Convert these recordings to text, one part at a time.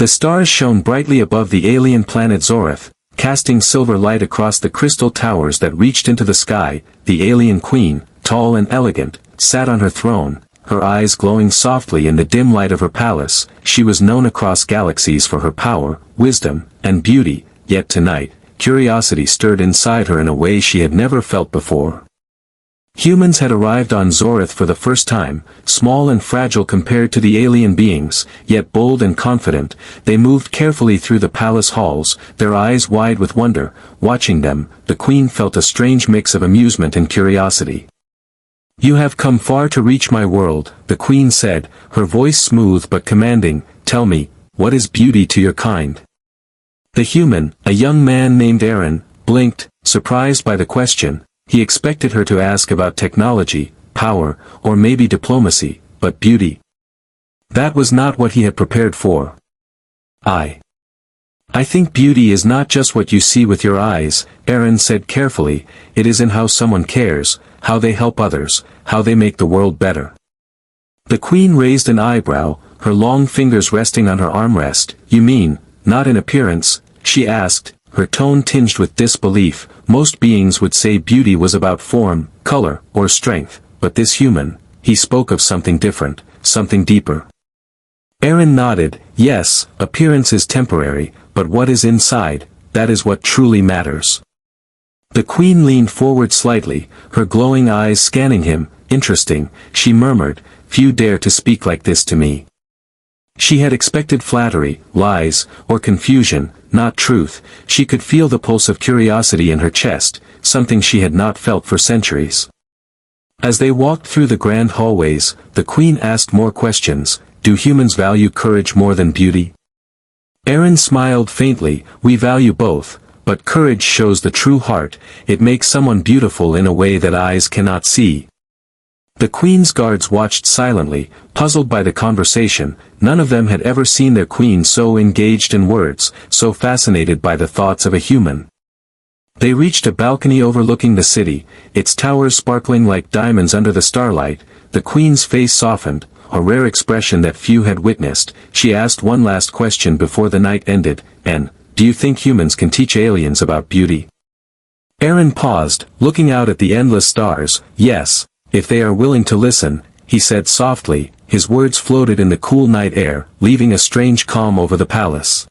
The stars shone brightly above the alien planet Zoreth, casting silver light across the crystal towers that reached into the sky. The alien queen, tall and elegant, sat on her throne, her eyes glowing softly in the dim light of her palace. She was known across galaxies for her power, wisdom, and beauty, yet tonight, curiosity stirred inside her in a way she had never felt before. Humans had arrived on Zoreth for the first time, small and fragile compared to the alien beings, yet bold and confident. They moved carefully through the palace halls, their eyes wide with wonder. Watching them, the queen felt a strange mix of amusement and curiosity. "You have come far to reach my world," the queen said, her voice smooth but commanding. "Tell me, what is beauty to your kind?" The human, a young man named Aaron, blinked, surprised by the question. He expected her to ask about technology, power, or maybe diplomacy, but beauty. That was not what he had prepared for. I think beauty is not just what you see with your eyes," Aaron said carefully. "It is in how someone cares, how they help others, how they make the world better." The queen raised an eyebrow, her long fingers resting on her armrest. "You mean, not in appearance?" she asked, her tone tinged with disbelief. Most beings would say beauty was about form, color, or strength, but this human, he spoke of something different, something deeper. Aaron nodded. "Yes, appearance is temporary, but what is inside, that is what truly matters." The queen leaned forward slightly, her glowing eyes scanning him. "Interesting," she murmured, "few dare to speak like this to me." She had expected flattery, lies, or confusion, not truth. She could feel the pulse of curiosity in her chest, something she had not felt for centuries. As they walked through the grand hallways, the queen asked more questions. "Do humans value courage more than beauty?" Aaron smiled faintly. "We value both, but courage shows the true heart. It makes someone beautiful in a way that eyes cannot see." The queen's guards watched silently, puzzled by the conversation. None of them had ever seen their queen so engaged in words, so fascinated by the thoughts of a human. They reached a balcony overlooking the city, its towers sparkling like diamonds under the starlight. The queen's face softened, a rare expression that few had witnessed. She asked one last question before the night ended. "And, do you think humans can teach aliens about beauty?" Aaron paused, looking out at the endless stars. "Yes, if they are willing to listen," he said softly. His words floated in the cool night air, leaving a strange calm over the palace.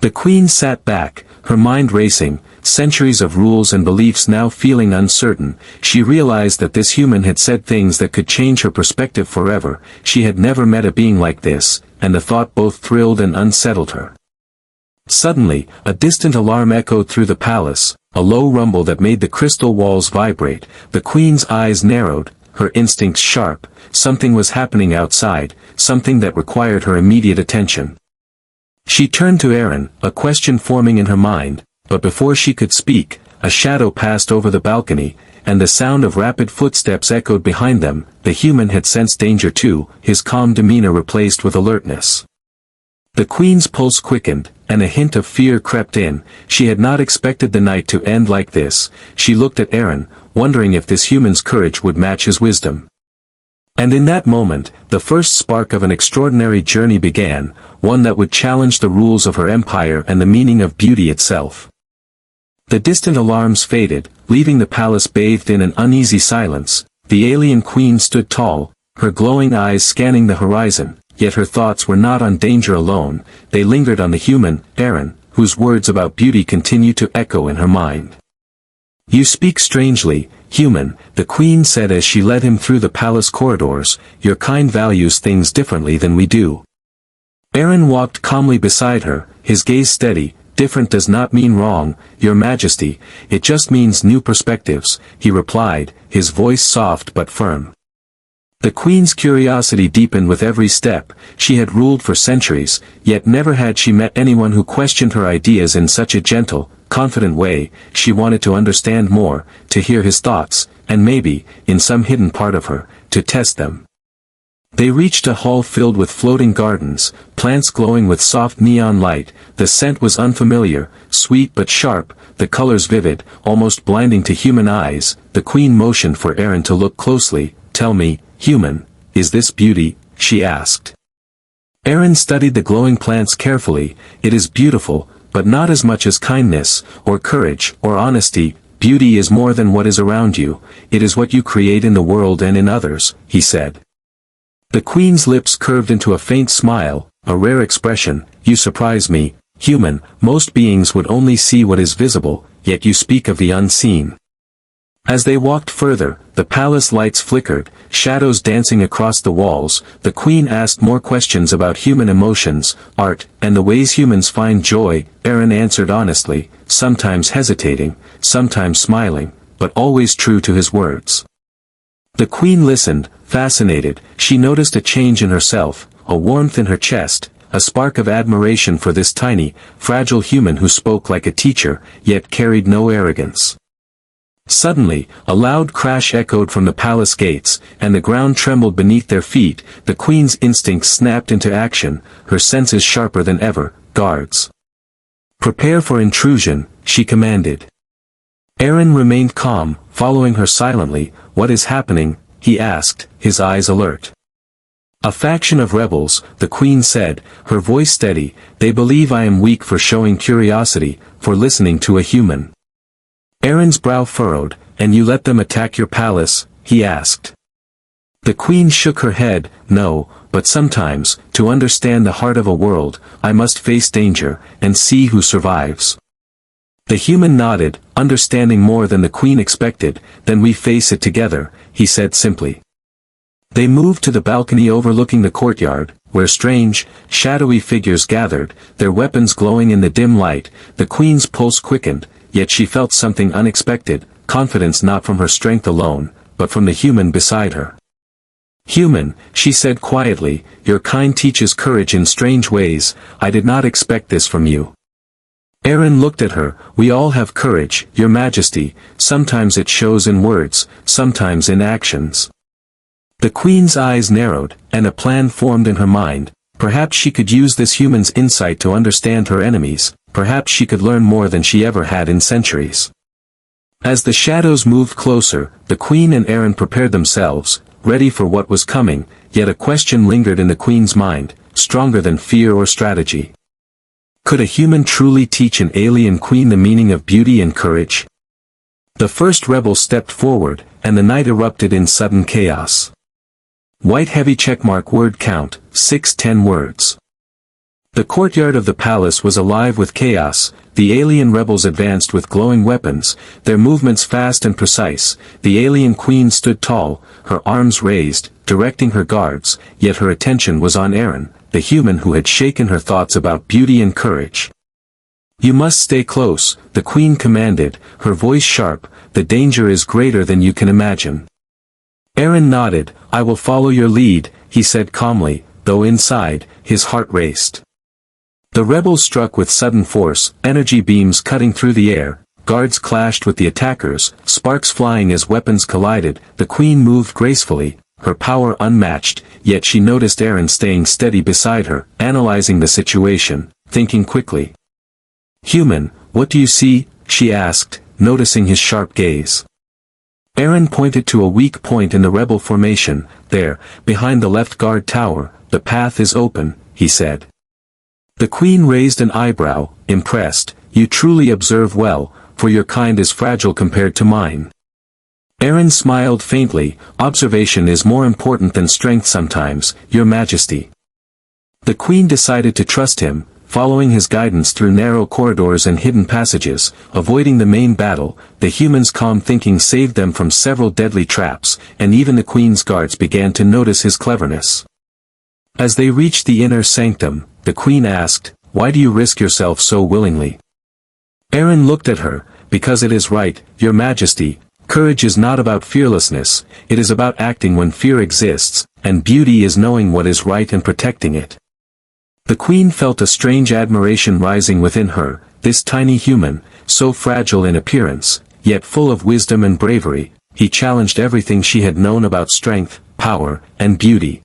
The queen sat back, her mind racing, centuries of rules and beliefs now feeling uncertain. She realized that this human had said things that could change her perspective forever. She had never met a being like this, and the thought both thrilled and unsettled her. Suddenly, a distant alarm echoed through the palace, a low rumble that made the crystal walls vibrate. The queen's eyes narrowed, her instincts sharp. Something was happening outside, something that required her immediate attention. She turned to Aaron, a question forming in her mind, but before she could speak, a shadow passed over the balcony, and the sound of rapid footsteps echoed behind them. The human had sensed danger too, his calm demeanor replaced with alertness. The queen's pulse quickened, and a hint of fear crept in. She had not expected the night to end like this. She looked at Aaron, wondering if this human's courage would match his wisdom. And in that moment, the first spark of an extraordinary journey began, one that would challenge the rules of her empire and the meaning of beauty itself. The distant alarms faded, leaving the palace bathed in an uneasy silence. The alien queen stood tall, her glowing eyes scanning the horizon, yet her thoughts were not on danger alone. They lingered on the human, Aaron, whose words about beauty continued to echo in her mind. "You speak strangely, human," the queen said as she led him through the palace corridors. "Your kind values things differently than we do." Aaron walked calmly beside her, his gaze steady. "Different does not mean wrong, Your Majesty, it just means new perspectives," he replied, his voice soft but firm. The queen's curiosity deepened with every step. She had ruled for centuries, yet never had she met anyone who questioned her ideas in such a gentle, confident way. She wanted to understand more, to hear his thoughts, and maybe, in some hidden part of her, to test them. They reached a hall filled with floating gardens, plants glowing with soft neon light. The scent was unfamiliar, sweet but sharp, the colors vivid, almost blinding to human eyes. The queen motioned for Aaron to look closely. "Tell me, human, is this beauty?" she asked. Aaron studied the glowing plants carefully. It is beautiful, but not as much as kindness, or courage, or honesty. Beauty is more than what is around you, it is what you create in the world and in others, he said. The Queen's lips curved into a faint smile, a rare expression. You surprise me, human. Most beings would only see what is visible, yet you speak of the unseen. As they walked further, the palace lights flickered, shadows dancing across the walls. The Queen asked more questions about human emotions, art, and the ways humans find joy. Aaron answered honestly, sometimes hesitating, sometimes smiling, but always true to his words. The Queen listened, fascinated. She noticed a change in herself, a warmth in her chest, a spark of admiration for this tiny, fragile human who spoke like a teacher, yet carried no arrogance. Suddenly, a loud crash echoed from the palace gates, and the ground trembled beneath their feet. The Queen's instincts snapped into action, her senses sharper than ever. Guards, prepare for intrusion, she commanded. Aaron remained calm, following her silently. What is happening? He asked, his eyes alert. A faction of rebels, the Queen said, her voice steady. They believe I am weak for showing curiosity, for listening to a human. Aaron's brow furrowed. And you let them attack your palace? He asked. The Queen shook her head. No, but sometimes, to understand the heart of a world, I must face danger, and see who survives. The human nodded, understanding more than the Queen expected. Then we face it together, he said simply. They moved to the balcony overlooking the courtyard, where strange, shadowy figures gathered, their weapons glowing in the dim light. The Queen's pulse quickened, yet she felt something unexpected, confidence not from her strength alone, but from the human beside her. Human, she said quietly, your kind teaches courage in strange ways. I did not expect this from you. Aaron looked at her. We all have courage, your majesty. Sometimes it shows in words, sometimes in actions. The Queen's eyes narrowed, and a plan formed in her mind. Perhaps she could use this human's insight to understand her enemies. Perhaps she could learn more than she ever had in centuries. As the shadows moved closer, the Queen and Aaron prepared themselves, ready for what was coming. Yet a question lingered in the Queen's mind, stronger than fear or strategy. Could a human truly teach an alien queen the meaning of beauty and courage? The first rebel stepped forward, and the night erupted in sudden chaos. White heavy checkmark word count, 610 words. The courtyard of the palace was alive with chaos. The alien rebels advanced with glowing weapons, their movements fast and precise. The alien queen stood tall, her arms raised, directing her guards, yet her attention was on Aaron, the human who had shaken her thoughts about beauty and courage. You must stay close, the Queen commanded, her voice sharp. The danger is greater than you can imagine. Aaron nodded. I will follow your lead, he said calmly, though inside, his heart raced. The rebels struck with sudden force, energy beams cutting through the air. Guards clashed with the attackers, sparks flying as weapons collided. The Queen moved gracefully, her power unmatched, yet she noticed Aaron staying steady beside her, analyzing the situation, thinking quickly. Human, what do you see? She asked, noticing his sharp gaze. Aaron pointed to a weak point in the rebel formation. There, behind the left guard tower. The path is open, he said. The Queen raised an eyebrow, impressed. You truly observe well, for your kind is fragile compared to mine. Aaron smiled faintly. Observation is more important than strength sometimes, your majesty. The Queen decided to trust him, following his guidance through narrow corridors and hidden passages, avoiding the main battle. The humans' calm thinking saved them from several deadly traps, and even the Queen's guards began to notice his cleverness. As they reached the inner sanctum, the Queen asked, why do you risk yourself so willingly? Aaron looked at her. Because it is right, your majesty. Courage is not about fearlessness, it is about acting when fear exists, and beauty is knowing what is right and protecting it. The Queen felt a strange admiration rising within her. This tiny human, so fragile in appearance, yet full of wisdom and bravery. He challenged everything she had known about strength, power, and beauty.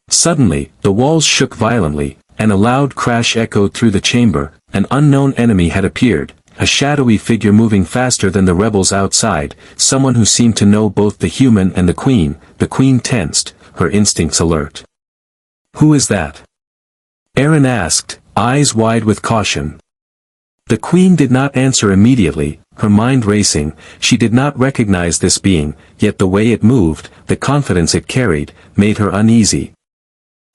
Suddenly, the walls shook violently, and a loud crash echoed through the chamber. An unknown enemy had appeared, a shadowy figure moving faster than the rebels outside, someone who seemed to know both the human and the Queen. The Queen tensed, her instincts alert. Who is that? Aaron asked, eyes wide with caution. The queen did not answer immediately, her mind racing. She did not recognize this being, yet the way it moved, the confidence it carried, made her uneasy.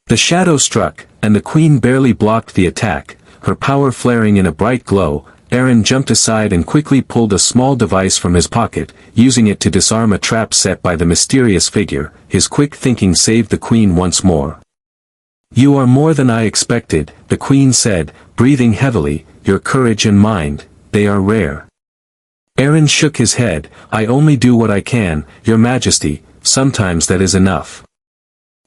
The shadow struck, and the queen barely blocked the attack, her power flaring in a bright glow. Aaron jumped aside and quickly pulled a small device from his pocket, using it to disarm a trap set by the mysterious figure. His quick thinking saved the queen once more. "You are more than I expected," the queen said, breathing heavily. "Your courage and mind, they are rare." Aaron shook his head. "I only do what I can, Your Majesty, sometimes that is enough."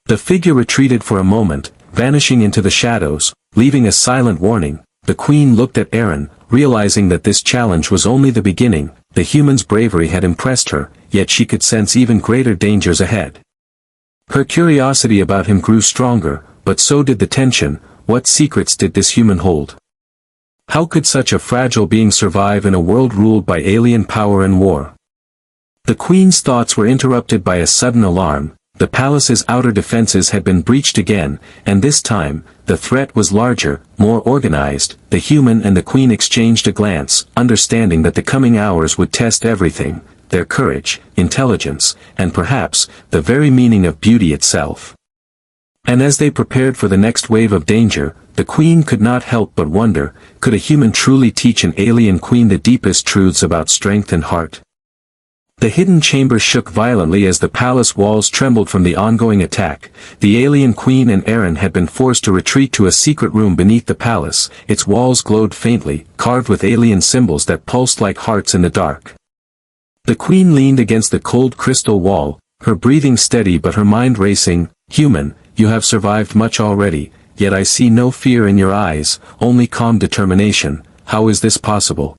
The figure retreated for a moment, vanishing into the shadows, leaving a silent warning. The queen looked at Aaron, realizing that this challenge was only the beginning. The human's bravery had impressed her, yet she could sense even greater dangers ahead. Her curiosity about him grew stronger, but so did the tension. What secrets did this human hold? How could such a fragile being survive in a world ruled by alien power and war? The queen's thoughts were interrupted by a sudden alarm. The palace's outer defenses had been breached again, and this time, the threat was larger, more organized. The human and the queen exchanged a glance, understanding that the coming hours would test everything, their courage, intelligence, and perhaps, the very meaning of beauty itself. And as they prepared for the next wave of danger, the queen could not help but wonder, could a human truly teach an alien queen the deepest truths about strength and heart? The hidden chamber shook violently as the palace walls trembled from the ongoing attack. The alien queen and Aaron had been forced to retreat to a secret room beneath the palace. Its walls glowed faintly, carved with alien symbols that pulsed like hearts in the dark. The queen leaned against the cold crystal wall, her breathing steady but her mind racing. "Human, you have survived much already, yet I see no fear in your eyes, only calm determination. How is this possible?"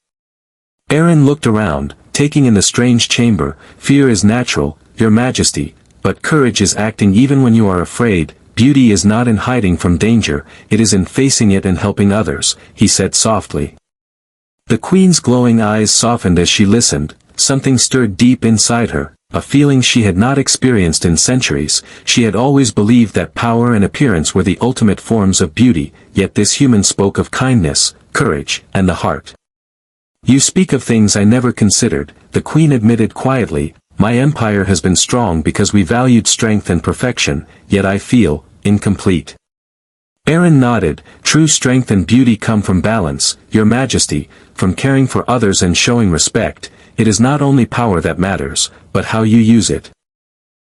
Aaron looked around, taking in the strange chamber. "Fear is natural, Your Majesty, but courage is acting even when you are afraid. Beauty is not in hiding from danger, it is in facing it and helping others," he said softly. The queen's glowing eyes softened as she listened. Something stirred deep inside her, a feeling she had not experienced in centuries. She had always believed that power and appearance were the ultimate forms of beauty, yet this human spoke of kindness, courage, and the heart. "You speak of things I never considered," the queen admitted quietly. "My empire has been strong because we valued strength and perfection, yet I feel incomplete." Aaron nodded. "True strength and beauty come from balance, Your Majesty, from caring for others and showing respect. It is not only power that matters, but how you use it."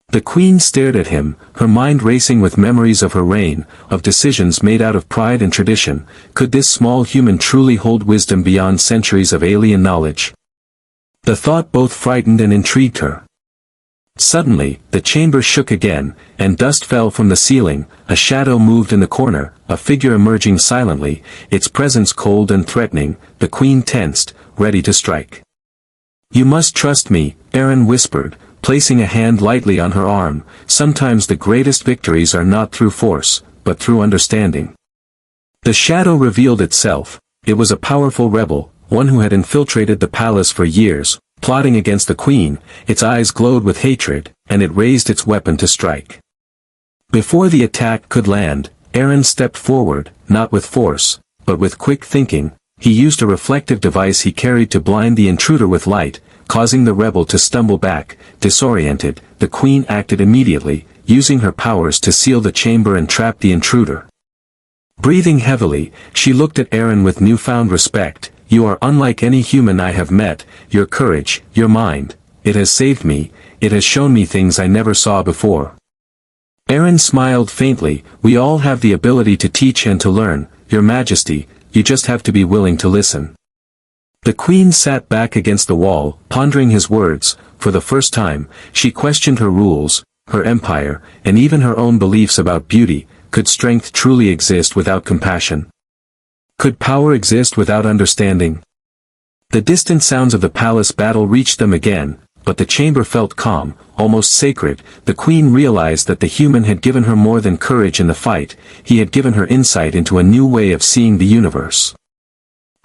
The queen stared at him, her mind racing with memories of her reign, of decisions made out of pride and tradition. Could this small human truly hold wisdom beyond centuries of alien knowledge? The thought both frightened and intrigued her. Suddenly, the chamber shook again, and dust fell from the ceiling. A shadow moved in the corner, a figure emerging silently, its presence cold and threatening. The queen tensed, ready to strike. "You must trust me," Aaron whispered, placing a hand lightly on her arm. "Sometimes the greatest victories are not through force, but through understanding." The shadow revealed itself. It was a powerful rebel, one who had infiltrated the palace for years, plotting against the queen. Its eyes glowed with hatred, and it raised its weapon to strike. Before the attack could land, Aaron stepped forward, not with force, but with quick thinking. He used a reflective device he carried to blind the intruder with light, causing the rebel to stumble back. Disoriented, the queen acted immediately, using her powers to seal the chamber and trap the intruder. Breathing heavily, she looked at Aaron with newfound respect. "You are unlike any human I have met. Your courage, your mind, it has saved me, it has shown me things I never saw before." Aaron smiled faintly. "We all have the ability to teach and to learn, Your Majesty, you just have to be willing to listen." The queen sat back against the wall, pondering his words. For the first time, she questioned her rules, her empire, and even her own beliefs about beauty. Could strength truly exist without compassion? Could power exist without understanding? The distant sounds of the palace battle reached them again, but the chamber felt calm, almost sacred. The queen realized that the human had given her more than courage in the fight, he had given her insight into a new way of seeing the universe.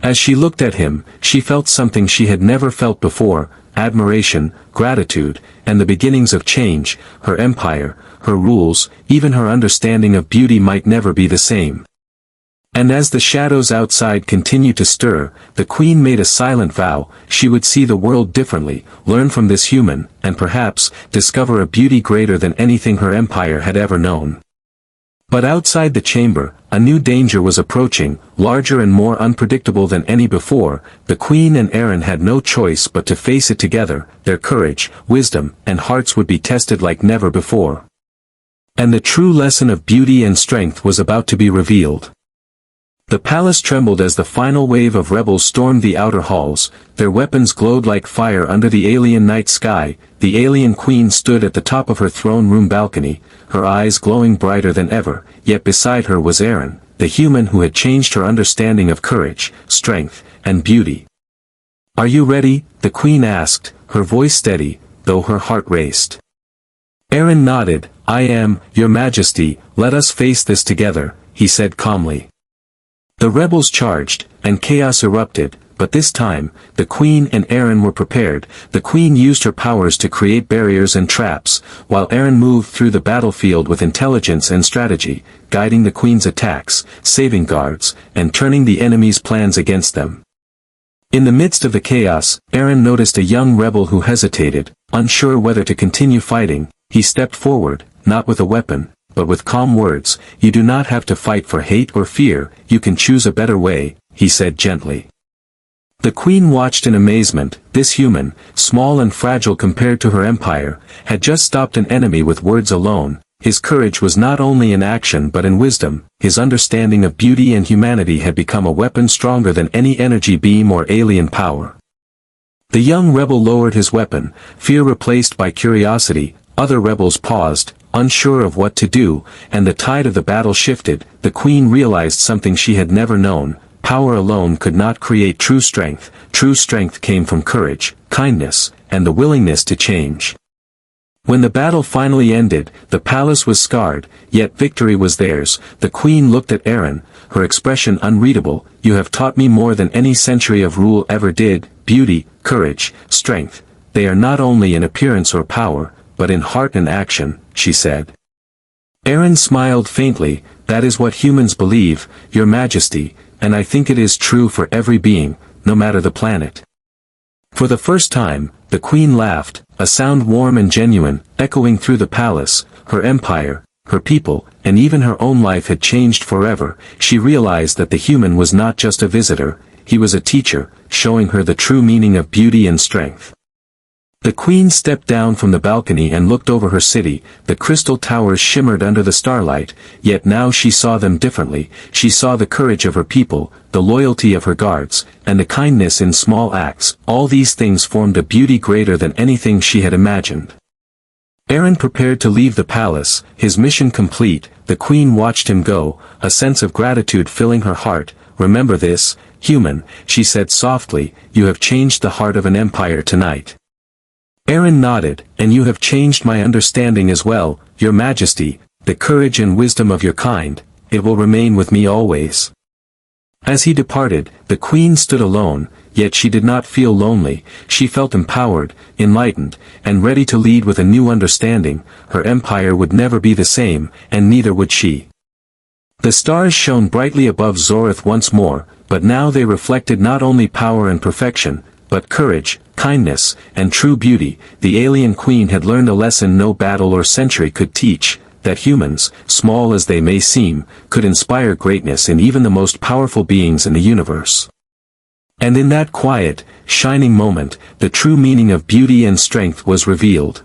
As she looked at him, she felt something she had never felt before: admiration, gratitude, and the beginnings of change. Her empire, her rules, even her understanding of beauty might never be the same. And as the shadows outside continued to stir, the queen made a silent vow: she would see the world differently, learn from this human, and perhaps, discover a beauty greater than anything her empire had ever known. But outside the chamber, a new danger was approaching, larger and more unpredictable than any before. The queen and Aaron had no choice but to face it together. Their courage, wisdom, and hearts would be tested like never before. And the true lesson of beauty and strength was about to be revealed. The palace trembled as the final wave of rebels stormed the outer halls. Their weapons glowed like fire under the alien night sky. The alien queen stood at the top of her throne room balcony, her eyes glowing brighter than ever, yet beside her was Aaron, the human who had changed her understanding of courage, strength, and beauty. "Are you ready?" the queen asked, her voice steady, though her heart raced. Aaron nodded. "I am, Your Majesty. Let us face this together," he said calmly. The rebels charged, and chaos erupted, but this time, the queen and Aaron were prepared. The queen used her powers to create barriers and traps, while Aaron moved through the battlefield with intelligence and strategy, guiding the queen's attacks, saving guards, and turning the enemy's plans against them. In the midst of the chaos, Aaron noticed a young rebel who hesitated, unsure whether to continue fighting. He stepped forward, not with a weapon, but with calm words. "You do not have to fight for hate or fear, you can choose a better way," he said gently. The queen watched in amazement. This human, small and fragile compared to her empire, had just stopped an enemy with words alone. His courage was not only in action but in wisdom. His understanding of beauty and humanity had become a weapon stronger than any energy beam or alien power. The young rebel lowered his weapon, fear replaced by curiosity. Other rebels paused, unsure of what to do, and the tide of the battle shifted. The queen realized something she had never known: power alone could not create true strength. True strength came from courage, kindness, and the willingness to change. When the battle finally ended, the palace was scarred, yet victory was theirs. The queen looked at Aaron, her expression unreadable. "You have taught me more than any century of rule ever did. Beauty, courage, strength, they are not only in appearance or power, but in heart and action," she said. Aaron smiled faintly. "That is what humans believe, Your Majesty, and I think it is true for every being, no matter the planet." For the first time, the queen laughed, a sound warm and genuine, echoing through the palace. Her empire, her people, and even her own life had changed forever. She realized that the human was not just a visitor, he was a teacher, showing her the true meaning of beauty and strength. The queen stepped down from the balcony and looked over her city. The crystal towers shimmered under the starlight, yet now she saw them differently. She saw the courage of her people, the loyalty of her guards, and the kindness in small acts. All these things formed a beauty greater than anything she had imagined. Aaron prepared to leave the palace, his mission complete. The queen watched him go, a sense of gratitude filling her heart. "Remember this, human," she said softly, "you have changed the heart of an empire tonight." Aaron nodded. "And you have changed my understanding as well, Your Majesty. The courage and wisdom of your kind, it will remain with me always." As he departed, the queen stood alone, yet she did not feel lonely. She felt empowered, enlightened, and ready to lead with a new understanding. Her empire would never be the same, and neither would she. The stars shone brightly above Zorith once more, but now they reflected not only power and perfection, but courage, kindness, and true beauty. The alien queen had learned a lesson no battle or century could teach: that humans, small as they may seem, could inspire greatness in even the most powerful beings in the universe. And in that quiet, shining moment, the true meaning of beauty and strength was revealed.